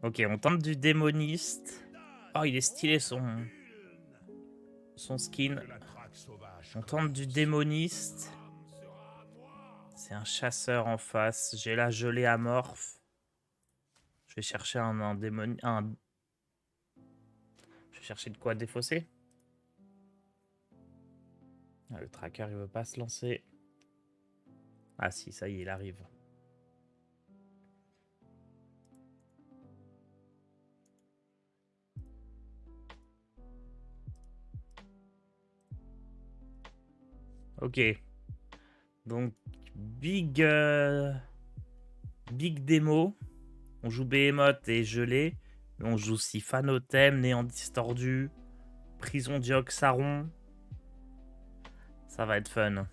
Ok, on tente du démoniste. Oh, il est stylé son skin. On tente du démoniste. C'est un chasseur en face. J'ai la gelée amorphe. Je vais chercher un démon... Je vais chercher de quoi défausser. Ah, le tracker, il veut pas se lancer. Ah si, ça y est, il arrive. Ok. Donc, big... Big démo. On joue Behemoth et gelé. Mais on joue aussi Phanothem, Néant distordu, Prison Dioxaron. Ça va être fun.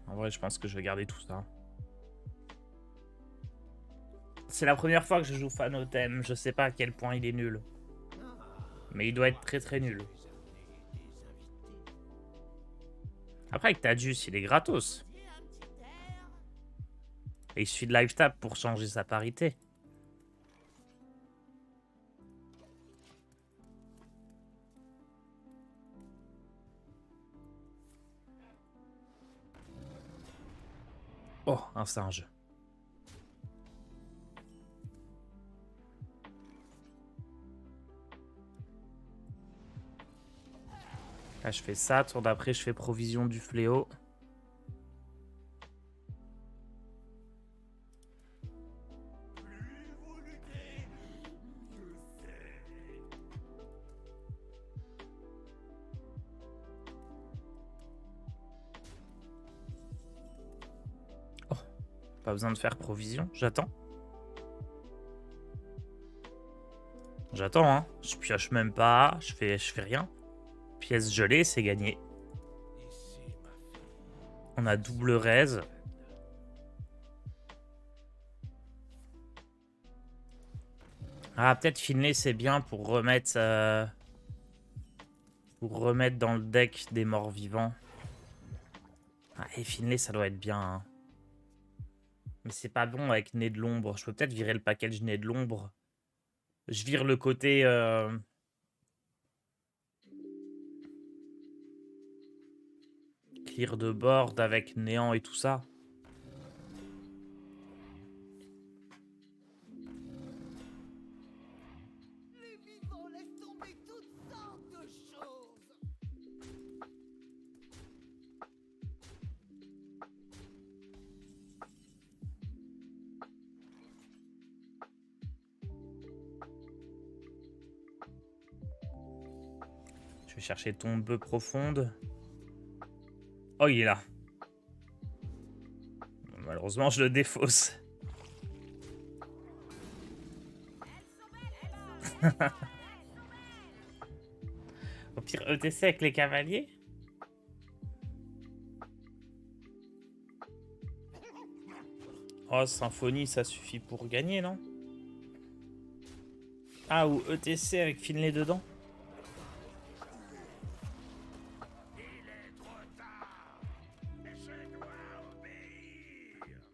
En vrai, je pense que je vais garder tout ça. C'est la première fois que je joue Phanothem. Je sais pas à quel point il est nul. Mais il doit être très très nul. Après, avec Tadius, il est gratos. Et il suffit de live tap pour changer sa parité. Oh, un singe. Là, je fais ça. Tour d'après, je fais provision du fléau. Oh, pas besoin de faire provision. J'attends. J'attends, hein. Je pioche même pas. Je fais rien. Pièce gelée, c'est gagné. On a double raise. Ah, peut-être Finlay, c'est bien pour remettre dans le deck des morts vivants. Ah, et Finlay, ça doit être bien. Hein. Mais c'est pas bon avec Nez de l'ombre. Je peux peut-être virer le package Nez de l'ombre. Je vire le côté... clear de board avec néant et tout ça. Je vais chercher tombe profonde. Oh, il est là. Malheureusement, je le défausse. Au pire, ETC avec les cavaliers. Oh, Symphonie, ça suffit pour gagner, non? Ah, ou ETC avec Finlay dedans.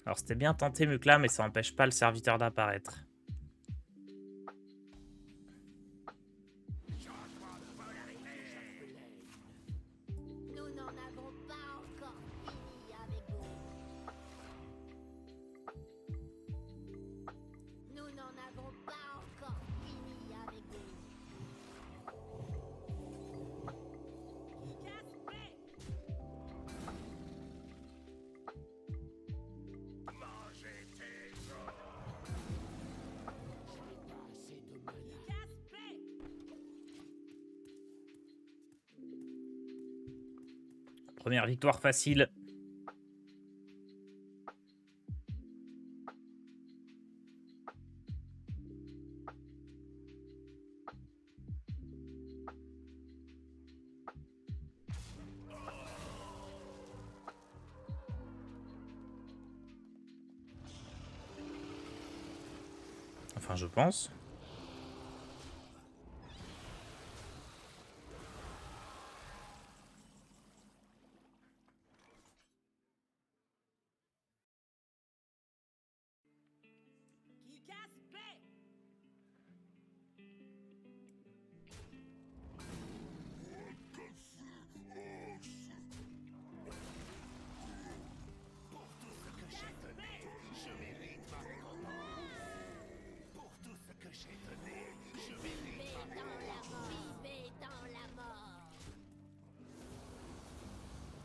Alors, c'était bien tenté, Mukla, mais ça n'empêche pas le serviteur d'apparaître. Première victoire facile. Enfin, je pense.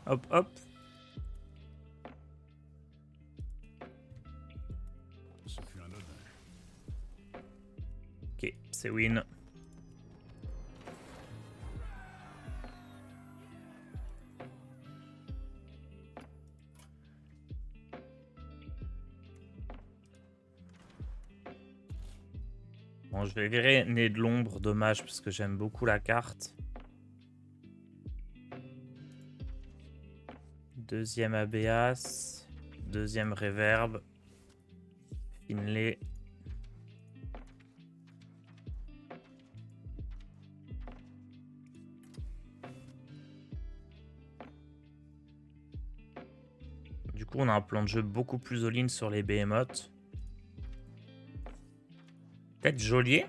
Hop, hop. Ce fut un honneur. Ok, c'est win. Bon, je vais virer Nez de l'ombre, dommage, parce que j'aime beaucoup la carte. Deuxième Abéas. Deuxième Réverb. Finlay. Du coup, on a un plan de jeu beaucoup plus all-in sur les behemoths. Peut-être Geôlier.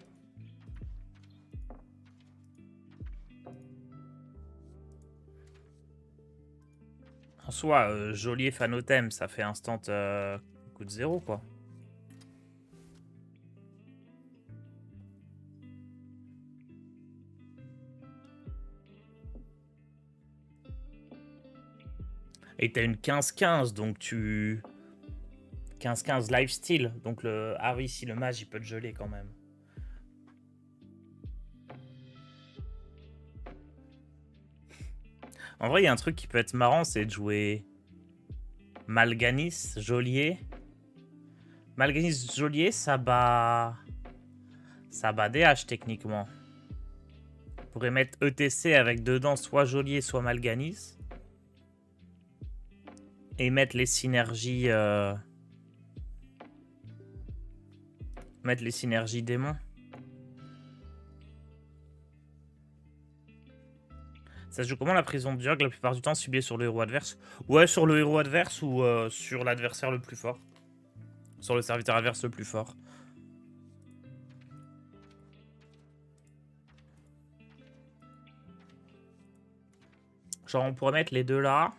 En soi, Geôlier Fanothème, ça fait instant coup de 0, quoi. Et t'as une 15-15, donc tu... 15-15 lifesteal. Donc le... Ah oui, si le mage, il peut te geler quand même. En vrai, il y a un truc qui peut être marrant, c'est de jouer Mal'Ganis, Geôlier. Mal'Ganis, Geôlier, ça bat... Ça bat DH techniquement. On pourrait mettre ETC avec dedans soit Geôlier, soit Mal'Ganis. Et mettre les synergies... Mettre les synergies démons. Ça se joue comment la prison de Diog la plupart du temps ciblée sur le héros adverse? Ouais, sur le héros adverse ou sur l'adversaire le plus fort. Sur le serviteur adverse le plus fort. Genre on pourrait mettre les deux là.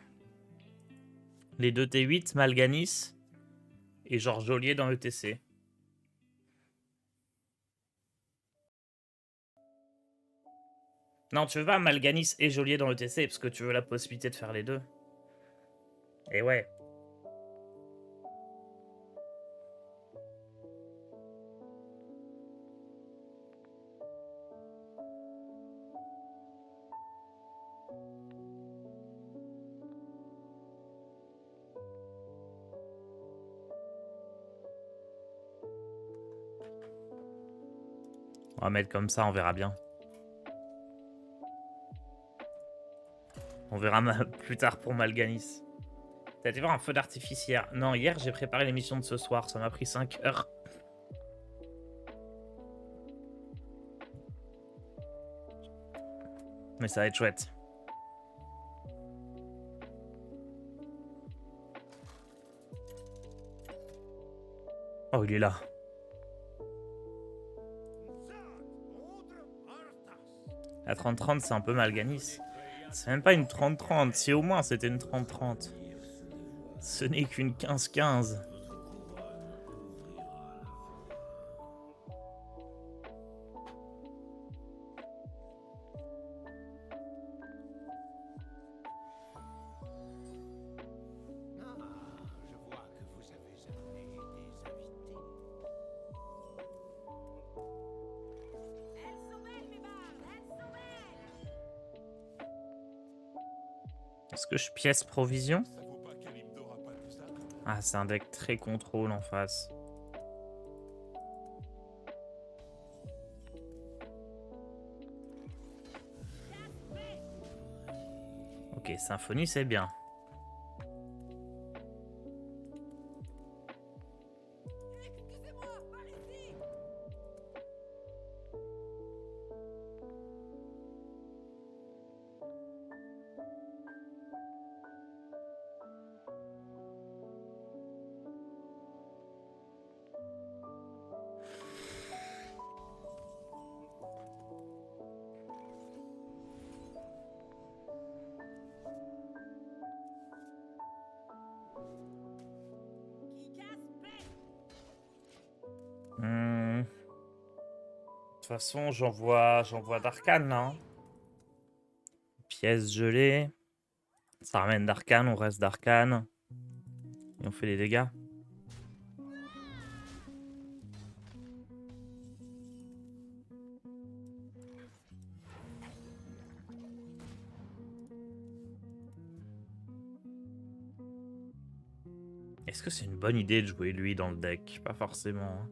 Les deux T8, Mal'Ganis. Et genre Geôlier dans le TC. Non, tu veux pas Mal'Ganis et Geôlier dans le TC parce que tu veux la possibilité de faire les deux. Et ouais. On va mettre comme ça, on verra bien. On verra plus tard pour Mal'Ganis. T'as été voir un feu d'artifice hier? Non, hier j'ai préparé l'émission de ce soir, ça m'a pris 5 heures. Mais ça va être chouette. Oh, il est là. La 30-30, c'est un peu Mal'Ganis. C'est même pas une 30-30. Si au moins c'était une 30-30. Ce n'est qu'une 15-15. Est-ce que je pièce provision? Ah, c'est un deck très contrôle en face. Ok, Symphonie, c'est bien. De toute façon, j'envoie d'Arcane là. Pièce gelée. Ça ramène d'arcane, on reste d'arcane. Et on fait des dégâts. Est-ce que c'est une bonne idée de jouer lui dans le deck? Pas forcément. Hein.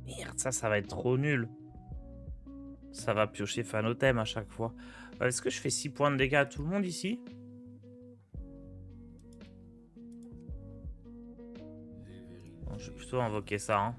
Merde, ça va être trop nul. Ça va piocher Phanotème à chaque fois. Est-ce que je fais 6 points de dégâts à tout le monde ici? Bon, je vais plutôt invoquer ça. Hein.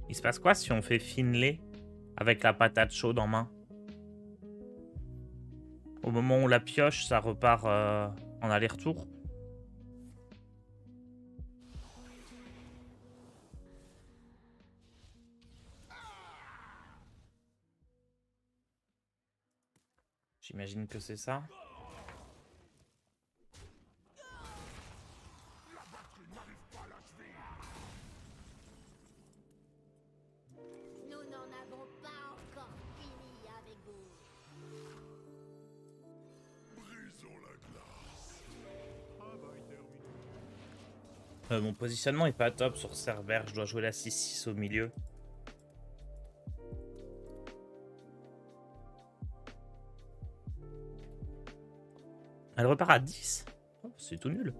Il se passe quoi si on fait Finlay avec la patate chaude en main? Au moment où on la pioche, ça repart en aller-retour. J'imagine que c'est ça. Nous n'en avons pas encore fini avec vous. Mon positionnement est pas top sur Cerber. Je dois jouer la 6-6 au milieu. Elle repart à 10. Oh, c'est tout nul.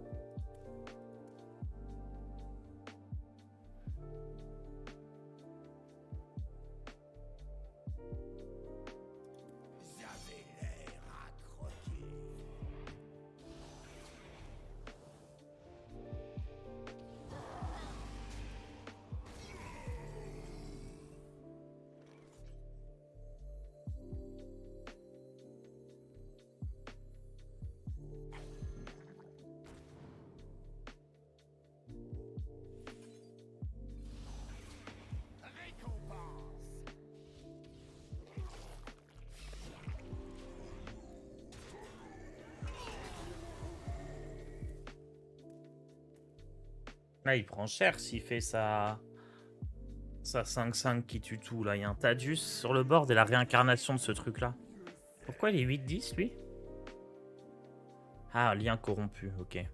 Là, il prend cher s'il fait sa 5-5 qui tue tout. Là, il y a un Tadius sur le board et la réincarnation de ce truc-là. Pourquoi il est 8-10, lui? Ah, lien corrompu, ok.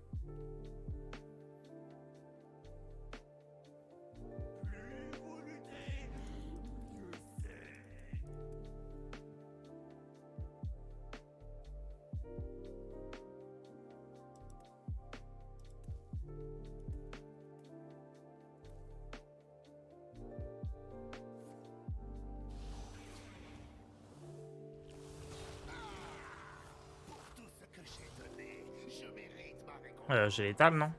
J'ai l'étal, non?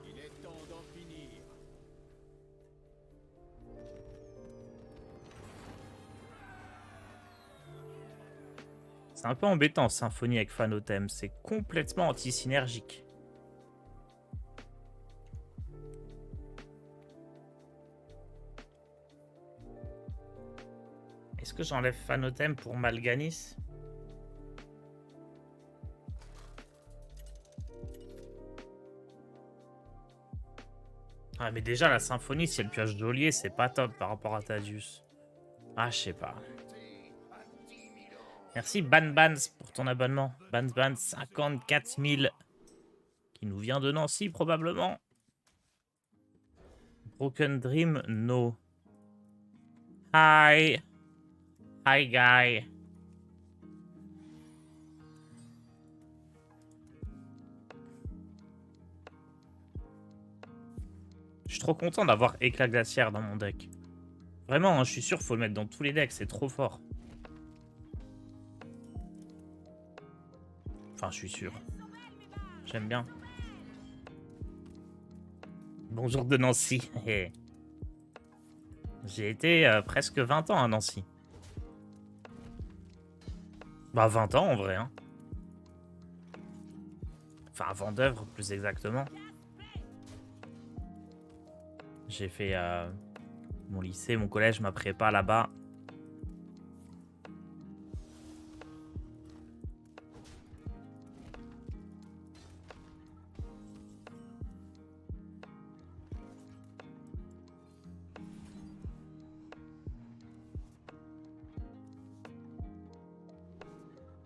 Il est temps d'en finir. C'est un peu embêtant, Symphonie avec Phanotème. C'est complètement anti-synergique. Est-ce que j'enlève Phanotème pour Mal'Ganis? Ah, mais déjà, la symphonie, si elle pioche Geôlier, c'est pas top par rapport à Thaddeus. Ah, je sais pas. Merci Banbans pour ton abonnement. Banbans 54 000. Qui nous vient de Nancy, probablement. Broken Dream, no. Hi. Hi, guy. Je suis trop content d'avoir Éclat Glaciaire dans mon deck. Vraiment, hein, je suis sûr qu'il faut le mettre dans tous les decks, c'est trop fort. Enfin, je suis sûr. J'aime bien. Bonjour de Nancy. J'ai été presque 20 ans à Nancy. Bah 20 ans en vrai. Hein. Enfin, à Vendeuvre plus exactement. J'ai fait mon lycée, mon collège, ma prépa là-bas.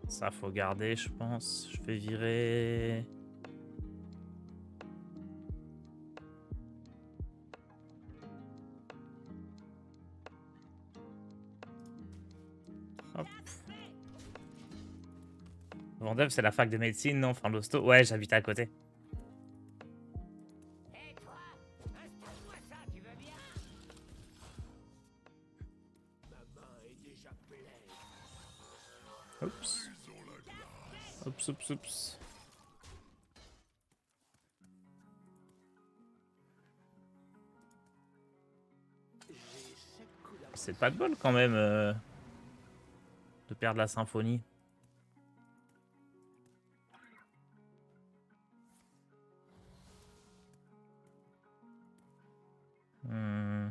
Ça, faut garder, je pense. Je vais virer... Hop. Vendeuve, c'est la fac de médecine, non? Enfin, l'hosto. Ouais, j'habite à côté. Oups. Oups, oups, oups. C'est pas de bol quand même de perdre la symphonie. Hmm.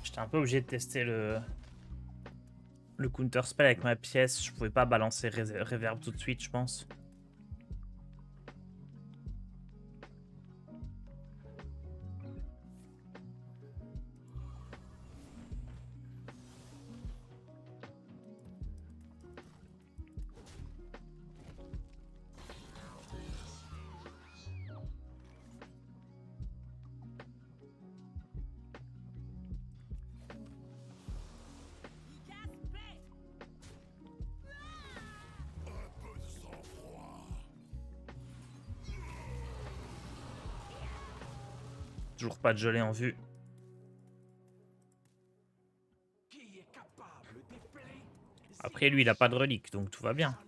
J'étais un peu obligé de tester le counter spell avec ma pièce. Je pouvais pas balancer reverb tout de suite, je pense. Toujours pas de gelée en vue. Après, lui, il a pas de relique, donc tout va bien.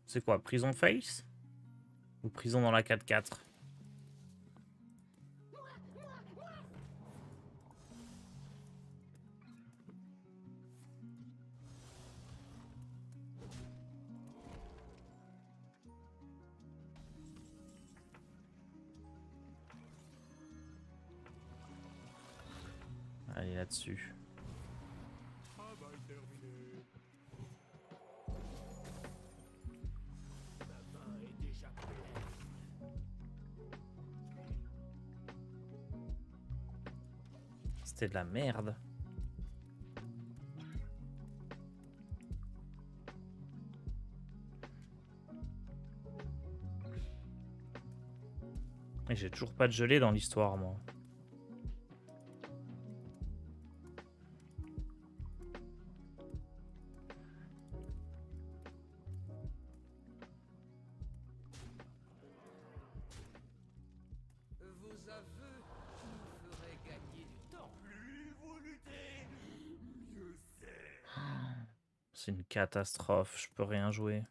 C'est quoi, prison face? Ou prison dans la 4-4? Allez, là-dessus. C'était de la merde. Et j'ai toujours pas de gelée dans l'histoire, moi. Vos aveux nous feraient gagner du temps. Plus vous luttez, mieux c'est. C'est une catastrophe, je peux rien jouer.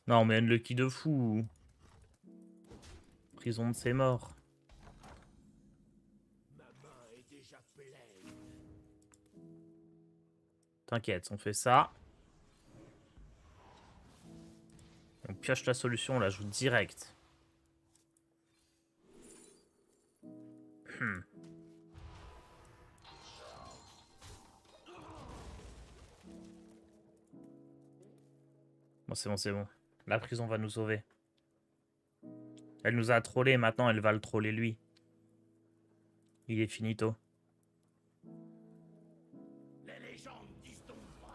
Non, mais unlucky de fou. Prison de ses morts. Ma main est déjà pleine. T'inquiète, on fait ça. On pioche la solution, on la joue direct. Bon, c'est bon, c'est bon. La prison va nous sauver. Elle nous a trollé, maintenant elle va le troller lui. Il est finito. Les légendes disent donc vrai.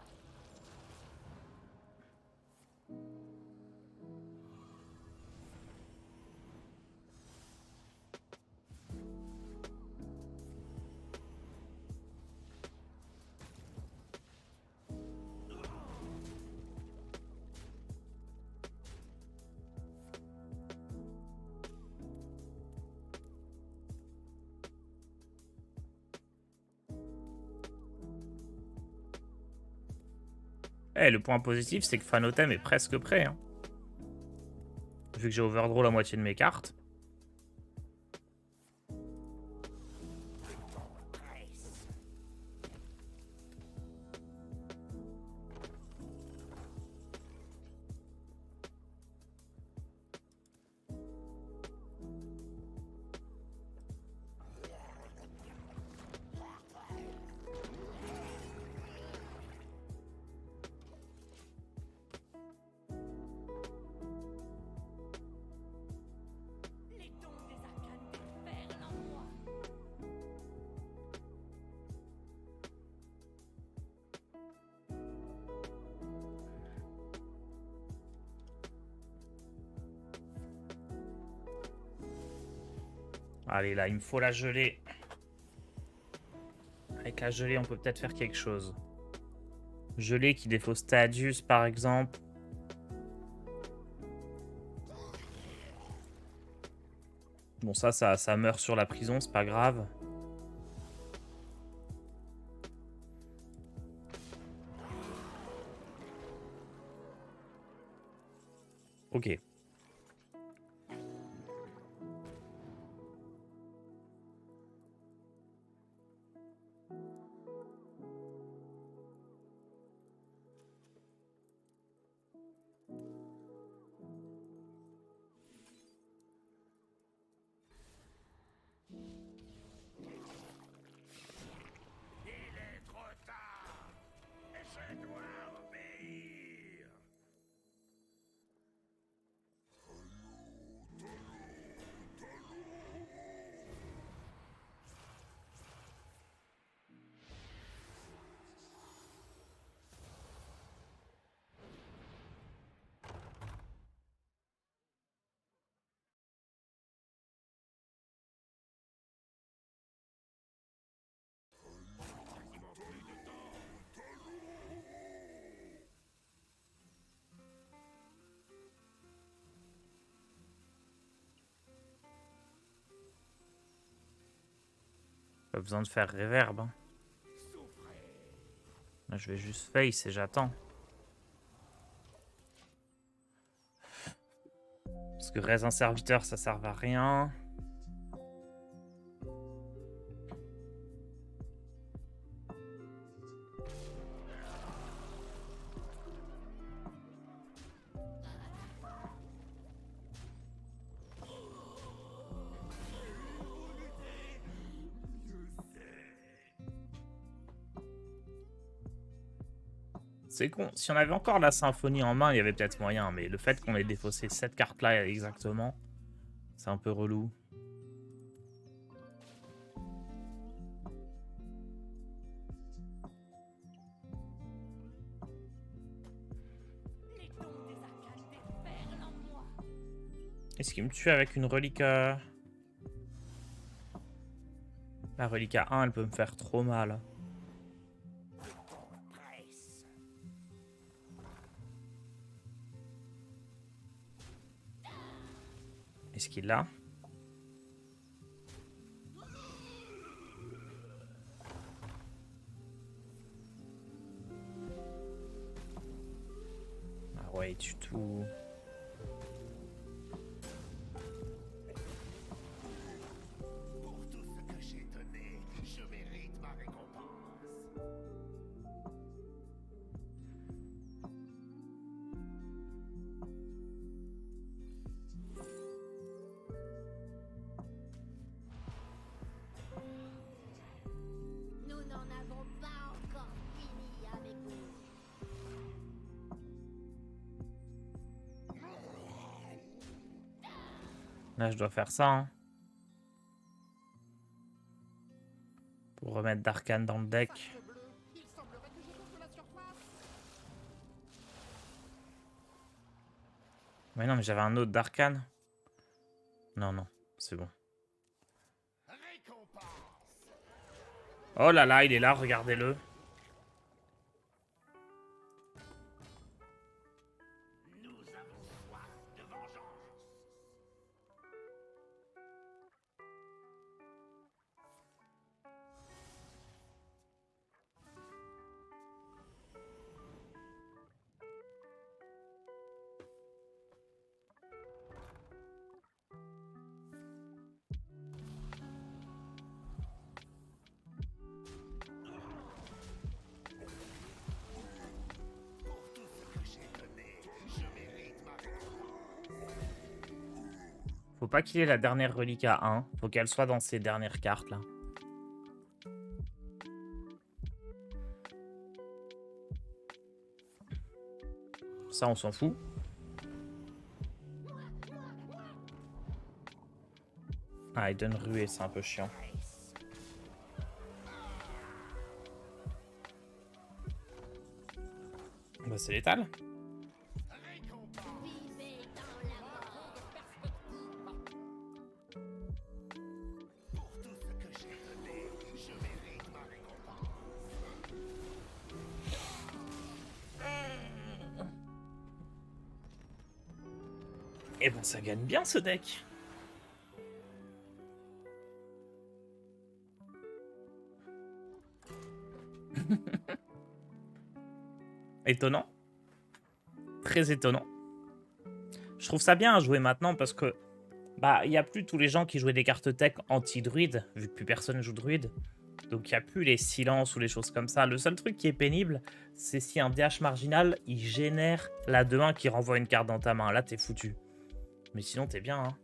Eh, le point positif, c'est que Fanotem est presque prêt. Hein. Vu que j'ai overdraw la moitié de mes cartes. Les dons des arcanes déferlent en moi. Allez, là, il me faut la gelée. Avec la gelée, on peut peut-être faire quelque chose. Gelée qui défausse Stadius, par exemple. Bon, ça meurt sur la prison, c'est pas grave. Ok. Il est trop tard. Et je dois obéir. Pas besoin de faire reverb. Hein. Là, je vais juste face et j'attends. Parce que raise un serviteur, ça sert à rien. C'est con. Si on avait encore la symphonie en main, il y avait peut-être moyen. Mais le fait qu'on ait défaussé cette carte-là exactement, c'est un peu relou. Est-ce qu'il me tue avec une relique La relique à 1, elle peut me faire trop mal. Est-ce qu'il l'a? Ah ouais, il tue tout. Pour tout ce que j'ai donné, je mérite ma récompense. Nous n'en avons pas encore fini avec vous. Là, je dois faire ça, hein. Pour remettre d'Arcane dans le deck. Il semblerait que j'ai contre la surface. Mais non, mais j'avais un autre d'Arcane. Non, non, c'est bon. Récompense. Oh là là, il est là, regardez-le. Nous avons soif de vengeance. Pour tout ce que j'ai donné, je mérite ma récompense. Faut pas qu'il ait la dernière relique à 1. Faut qu'elle soit dans ces dernières cartes là. Ça, on s'en fout. Ah, il donne ruée, c'est un peu chiant. Bah, c'est létal. Vivez dans la mort. Pour tout ce que j'ai donné, je mérite ma récompense. Et ben, ça gagne bien ce deck. Étonnant. Très étonnant. Je trouve ça bien à jouer maintenant parce que bah il n'y a plus tous les gens qui jouaient des cartes tech anti-druide, vu que plus personne joue druide. Donc il n'y a plus les silences ou les choses comme ça. Le seul truc qui est pénible, c'est si un DH marginal, il génère la 2-1 qui renvoie une carte dans ta main. Là, t'es foutu. Mais sinon, t'es bien, hein.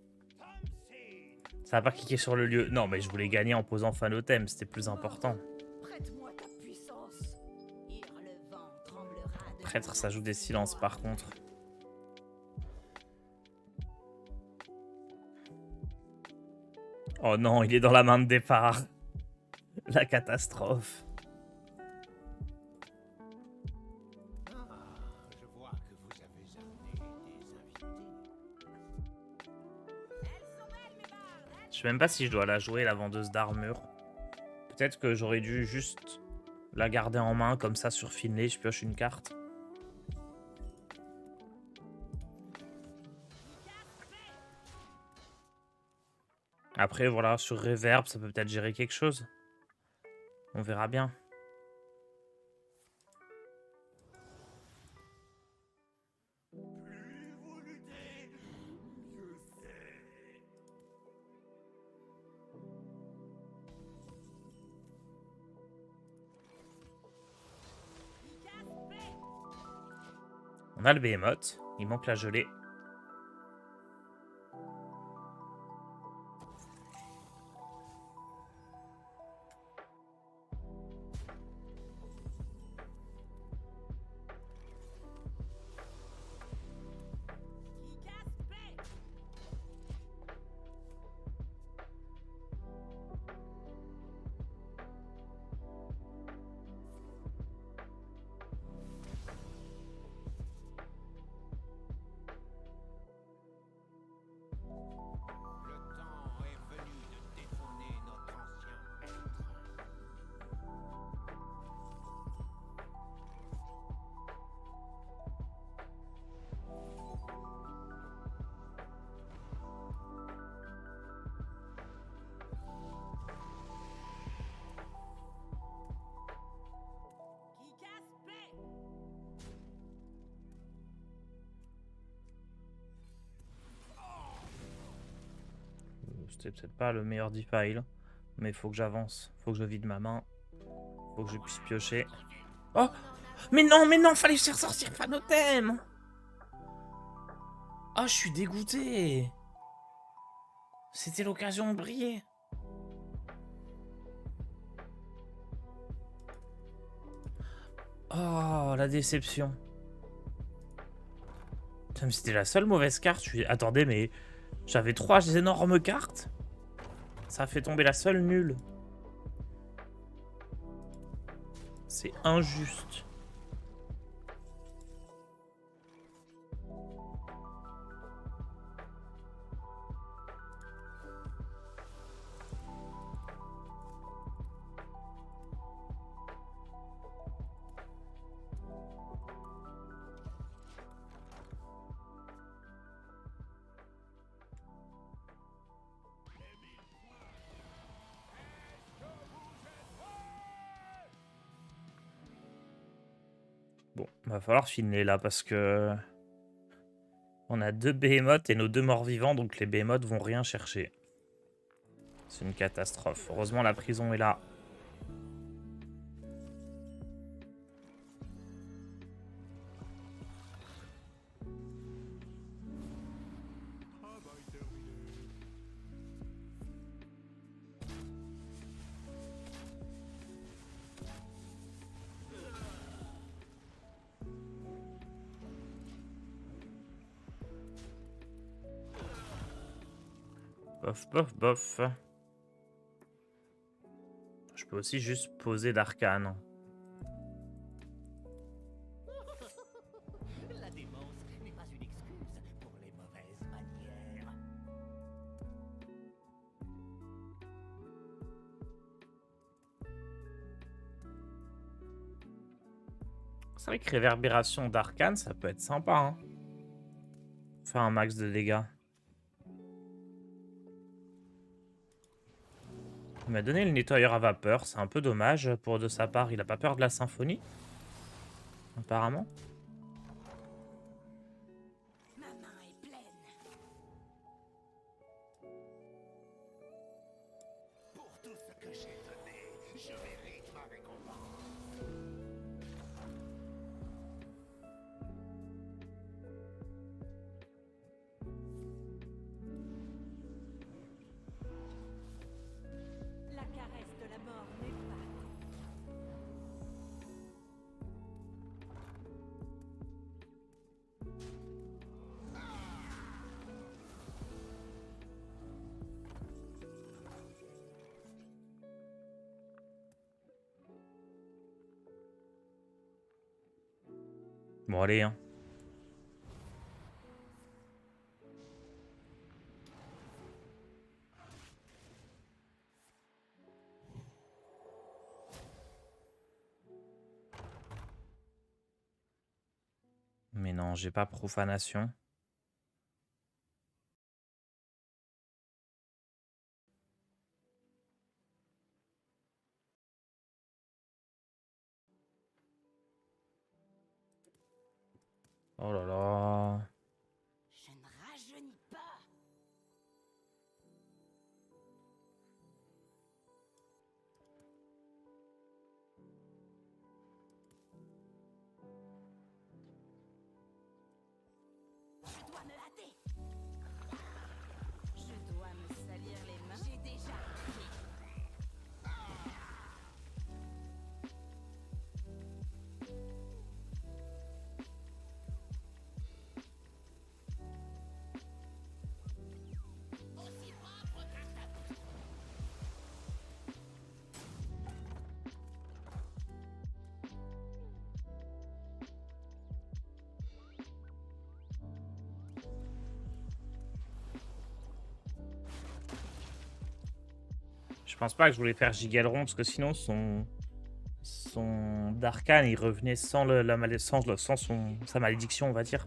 Ça va pas cliquer sur le lieu. Non, mais je voulais gagner en posant Phantotem, c'était plus important. Prête-moi ta puissance. Hurlevent tremblera de Prêtre, ça joue des silences par contre. Oh non, il est dans la main de départ. La catastrophe. Je vois que vous avez amené des invités. Je sais même pas si je dois la jouer, la vendeuse d'armure. Peut-être que j'aurais dû juste la garder en main, comme ça sur Finlay, je pioche une carte. Après, voilà, sur Reverb, ça peut peut-être gérer quelque chose. On verra bien. Plus vous luttez, mieux c'est. On a le Behemoth, il manque la gelée. C'était peut-être pas le meilleur defile. Mais faut que j'avance. Faut que je vide ma main. Faut que je puisse piocher. Oh! Mais non, fallait faire sortir Phanotème! Oh, je suis dégoûté! C'était l'occasion de briller. Oh, la déception. Putain, mais c'était la seule mauvaise carte. Je suis... Attendez, mais j'avais 3 énormes cartes. Ça a fait tomber la seule nulle. C'est injuste. Bon, va falloir finir là parce que on a 2 behemoths et nos 2 morts-vivants, donc les behemoths vont rien chercher. C'est une catastrophe. Heureusement, la prison est là. Bof, bof, bof. Je peux aussi juste poser d'arcane. La démence n'est pas une excuse pour les mauvaises manières. C'est vrai que réverbération d'arcane, ça peut être sympa. Hein. Faire un max de dégâts. Il m'a donné le nettoyeur à vapeur. C'est un peu dommage pour de sa part. Il a pas peur de la symphonie. Apparemment. Ma main est pleine. Pour tout ce que j'ai donné, je mérite ma récompense. La caresse de la mort n'est pas. Bon, allez, hein. Mais non, j'ai pas profanation. Oh là là. Je ne rajeunis pas. Je dois me hâter. Je dois me salir les mains. J'ai déjà appris. Aussi propre qu'un tabou. Je pense pas que je voulais faire Gigalron parce que sinon son d'arcane il revenait sans sa malédiction, on va dire.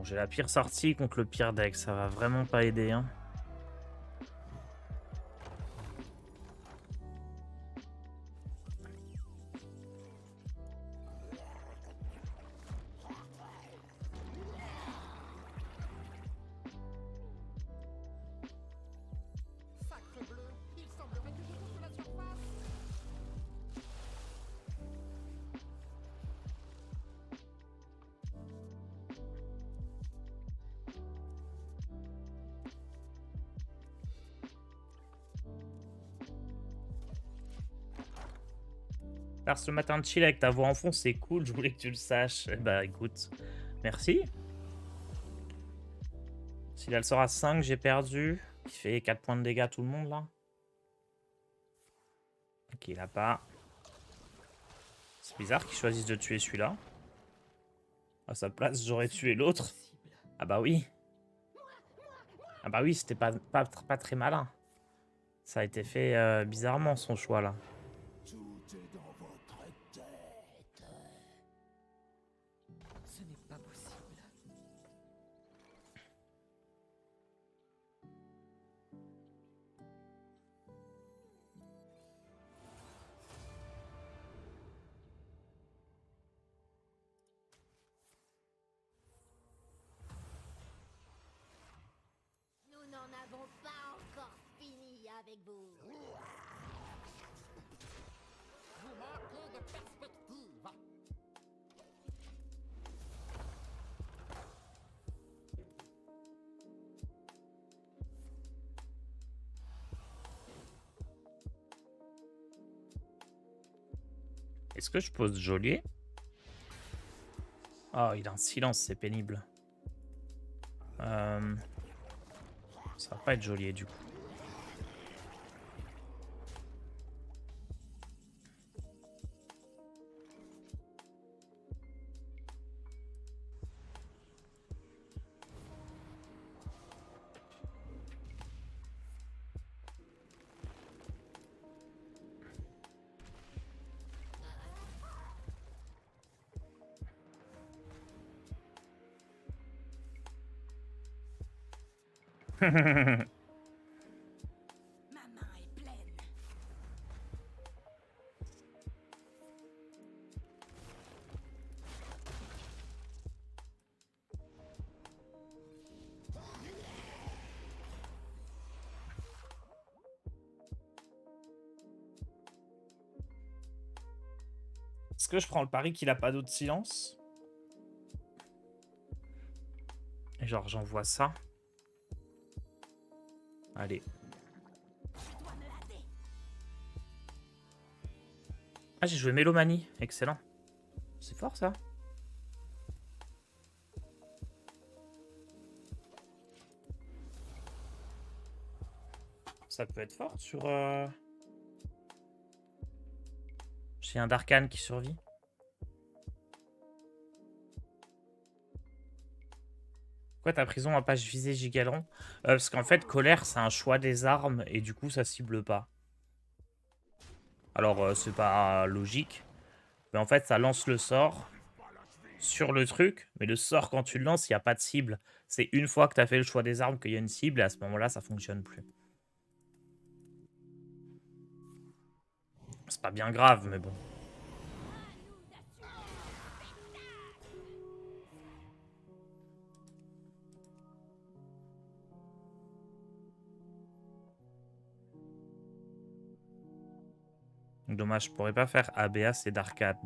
Bon, j'ai la pire sortie contre le pire deck, ça va vraiment pas aider, hein. Sacre bleu, il semblerait que je touche la surface. Alors ce matin de chill avec ta voix en fond, c'est cool, je voulais que tu le saches. Eh bah écoute, merci. S'il a le sort à 5, j'ai perdu. Il fait 4 points de dégâts à tout le monde là. Ok, il a pas. C'est bizarre qu'il choisisse de tuer celui-là. À sa place, j'aurais tué l'autre. Ah bah oui. Ah bah oui, c'était pas très malin. Ça a été fait bizarrement son choix là. Tout est dans votre tête. Ce n'est pas possible. Nous n'en avons pas encore fini avec vous. Vous manquez de perspective. Est-ce que je pose geôlier? Oh, il a un silence, c'est pénible. Ça va pas être geôlier du coup. Ma main est pleine. Est-ce que je prends le pari qu'il a pas d'autre silence? Et genre, j'envoie ça. Allez. Je dois me hâter. Ah, j'ai joué Mélomanie. Excellent. C'est fort ça. Ça peut être fort sur... J'ai un Darkhan qui survit. Pourquoi ta prison à page visée Gigalon? Parce qu'en fait, colère, c'est un choix des armes et du coup, ça cible pas. Alors, c'est pas logique. Mais en fait, ça lance le sort sur le truc. Mais le sort, quand tu le lances, il n'y a pas de cible. C'est une fois que tu as fait le choix des armes qu'il y a une cible et à ce moment-là, ça fonctionne plus. C'est pas bien grave, mais bon. Dommage, je pourrais pas faire ABA, c'est d'arcade.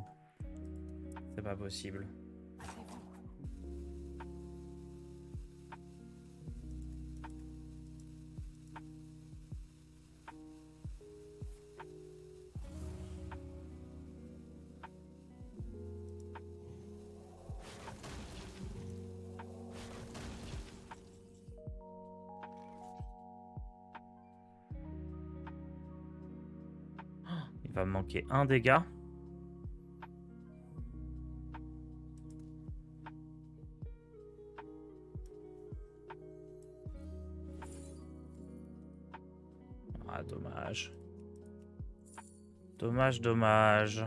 C'est pas possible. Il va me manquer un dégât. Ah, dommage. Dommage, dommage.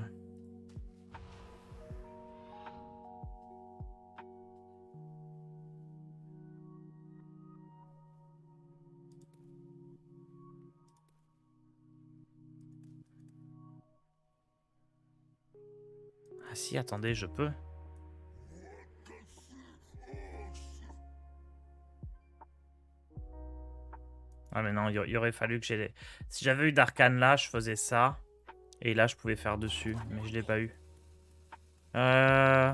Ah si, attendez, je peux. Ah mais non, il aurait fallu que j'ai... Si j'avais eu d'arcane là, je faisais ça. Et là, je pouvais faire dessus. Mais je l'ai pas eu. Euh...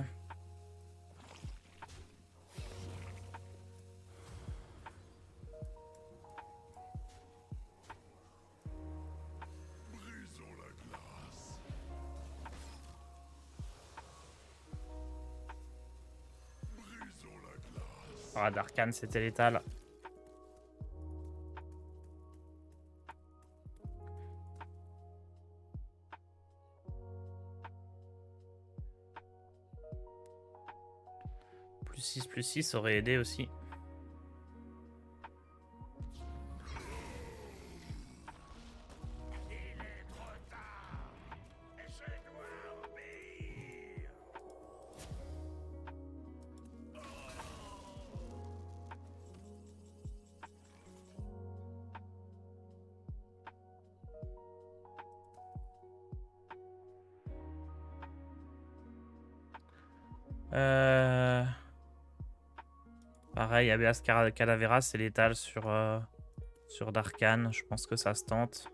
Ah, d'arcane, c'était létal. Plus 6 aurait aidé aussi. Pareil, Abeas Calavera, c'est létal sur d'arcane. Je pense que ça se tente.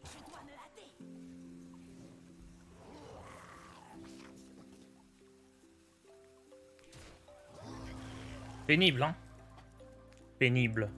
Je dois me hâter. Pénible, hein? Pénible.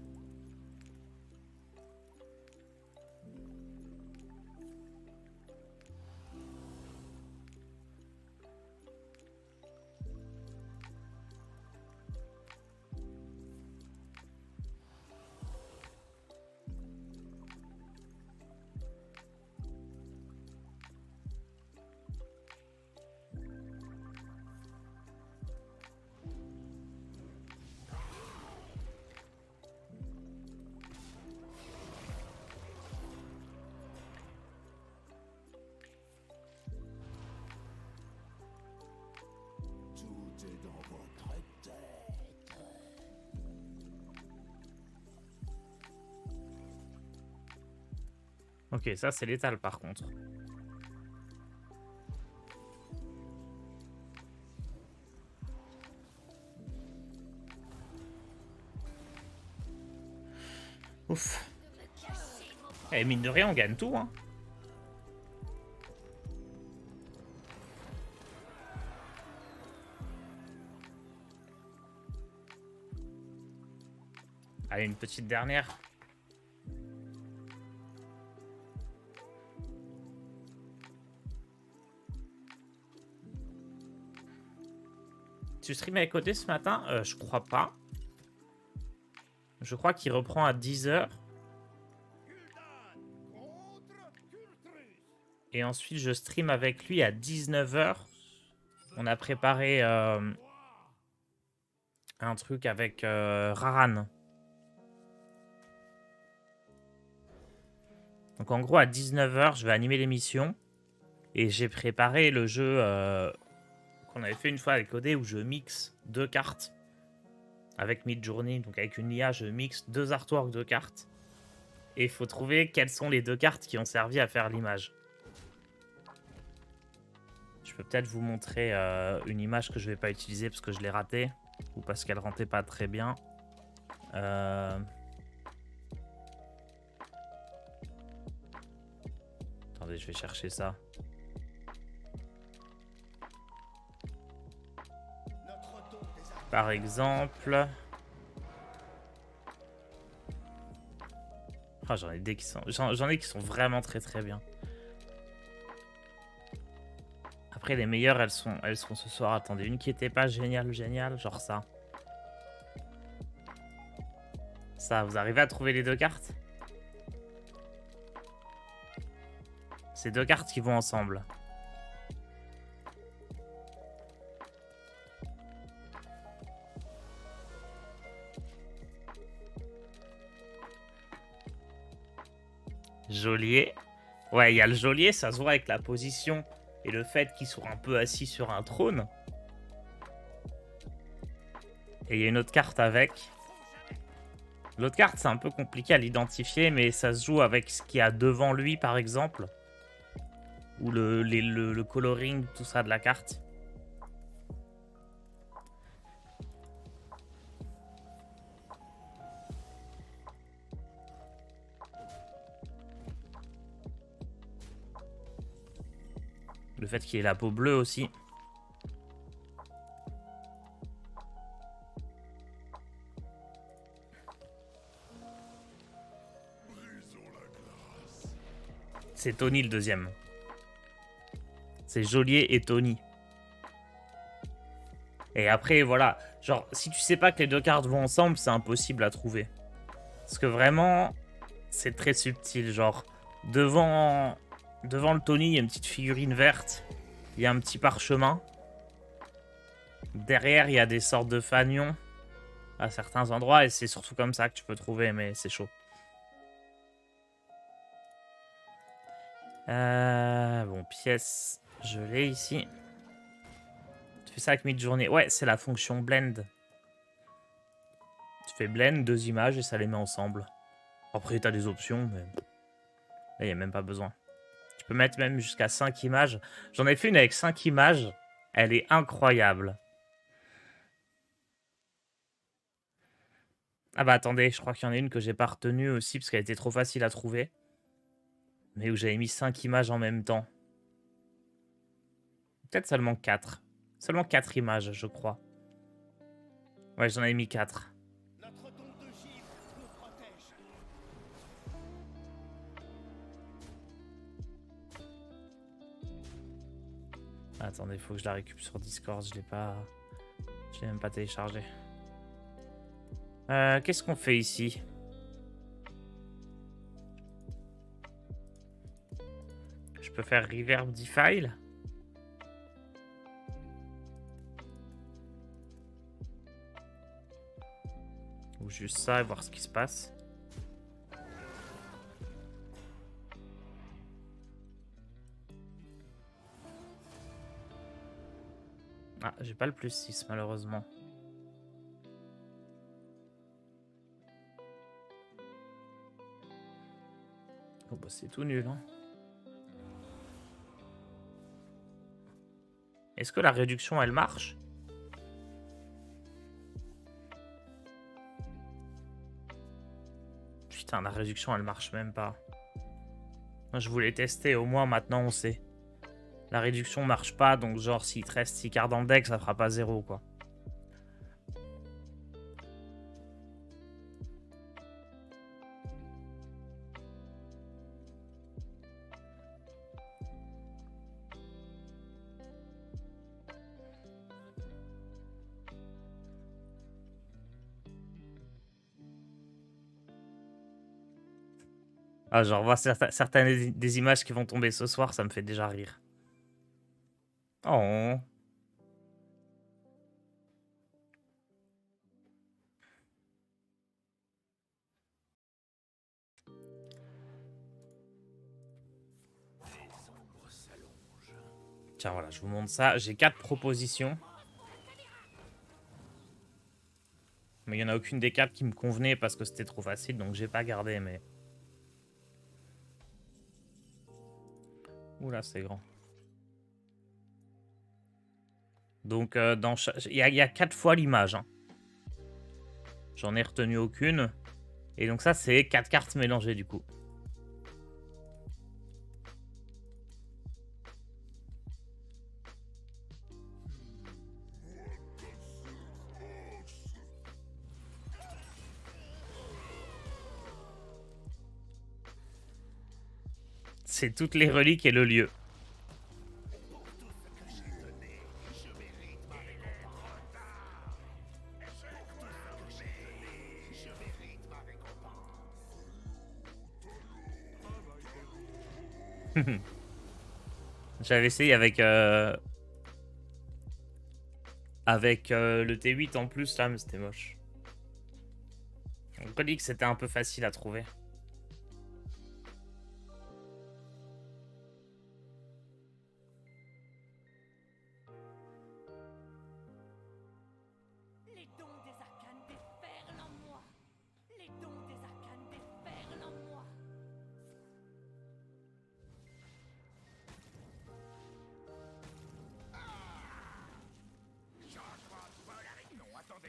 Tout est dans votre tête. Ok, ça c'est létal par contre. Ouf. Et mine de rien, on gagne tout, hein. Allez, une petite dernière. Tu stream avec OD ce matin? Je crois pas. Je crois qu'il reprend à 10h. Et ensuite, je stream avec lui à 19h. On a préparé un truc avec Raran. Donc en gros, à 19h, je vais animer l'émission. Et j'ai préparé le jeu qu'on avait fait une fois avec OD où je mixe 2 cartes. Avec Midjourney, donc avec une IA, je mixe 2 artworks de cartes. Et il faut trouver quelles sont les 2 cartes qui ont servi à faire l'image. Je peux peut-être vous montrer une image que je vais pas utiliser parce que je l'ai ratée. Ou parce qu'elle rentrait pas très bien. Attendez, je vais chercher ça. Par exemple... Ah, j'en ai des qui sont... J'en ai qui sont vraiment très très bien. Après, les meilleures, elles sont ce soir. Attendez, une qui était pas géniale, genre ça. Ça, vous arrivez à trouver les 2 cartes? C'est deux cartes qui vont ensemble. Geôlier. Ouais, il y a le geôlier, ça se voit avec la position et le fait qu'il soit un peu assis sur un trône. Et il y a une autre carte avec. L'autre carte, c'est un peu compliqué à l'identifier, mais ça se joue avec ce qu'il y a devant lui, par exemple. Ou le coloring, tout ça de la carte. Le fait qu'il ait la peau bleue aussi. C'est Tony le deuxième. C'est Geôlier et Tony. Et après, voilà. Genre, si tu sais pas que les deux cartes vont ensemble, c'est impossible à trouver. Parce que vraiment, c'est très subtil. Genre, devant le Tony, il y a une petite figurine verte. Il y a un petit parchemin. Derrière, il y a des sortes de fanions à certains endroits. Et c'est surtout comme ça que tu peux trouver, mais c'est chaud. Bon, pièce, je l'ai ici. Tu fais ça avec mid-journée. Ouais, c'est la fonction blend. Tu fais blend, deux images et ça les met ensemble. Après, tu as des options, mais là, il n'y a même pas besoin. Tu peux mettre même jusqu'à 5 images. J'en ai fait une avec 5 images. Elle est incroyable. Ah bah attendez, je crois qu'il y en a une que j'ai pas retenue aussi parce qu'elle était trop facile à trouver. Mais où j'avais mis 5 images en même temps. Peut-être seulement 4. Seulement 4 images, je crois. Ouais, j'en avais mis 4. Notre don de givre nous protège. Attendez, il faut que je la récupère sur Discord. Je l'ai pas... Je l'ai même pas téléchargé. Qu'est-ce qu'on fait ici? Je peux faire Reverb Defile. Ou juste ça et voir ce qui se passe. Ah, j'ai pas le plus 6 malheureusement. Oh bah c'est tout nul, hein. Est-ce que la réduction elle marche? Putain, la réduction elle marche même pas. Moi, je voulais tester, au moins maintenant on sait. La réduction marche pas, donc genre s'il te reste 6 cartes dans le deck, ça fera pas 0 quoi. Ah, genre voir certaines des images qui vont tomber ce soir, ça me fait déjà rire. Oh. Tiens, voilà, je vous montre ça. J'ai 4 propositions. Mais il n'y en a aucune des 4 qui me convenait parce que c'était trop facile, donc j'ai pas gardé, mais... Oula, c'est grand. Donc, il y a 4 fois l'image. Hein. J'en ai retenu aucune. Et donc ça, c'est 4 cartes mélangées, du coup. C'est toutes les reliques et le lieu. Pour tout ce que j'ai donné, je mérite ma récompense. Pour tout ce que j'ai donné, je mérite ma récompense. J'avais essayé avec le T8 en plus là, mais c'était moche. On dit que c'était un peu facile à trouver. Les dons des arcanes déferlent en moi. Les dons des arcanes déferlent en moi.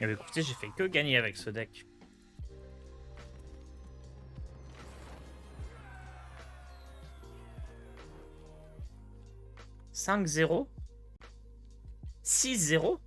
Et bah, écoutez, j'ai fait que gagner avec ce deck. « 5-0 » 6-0 ?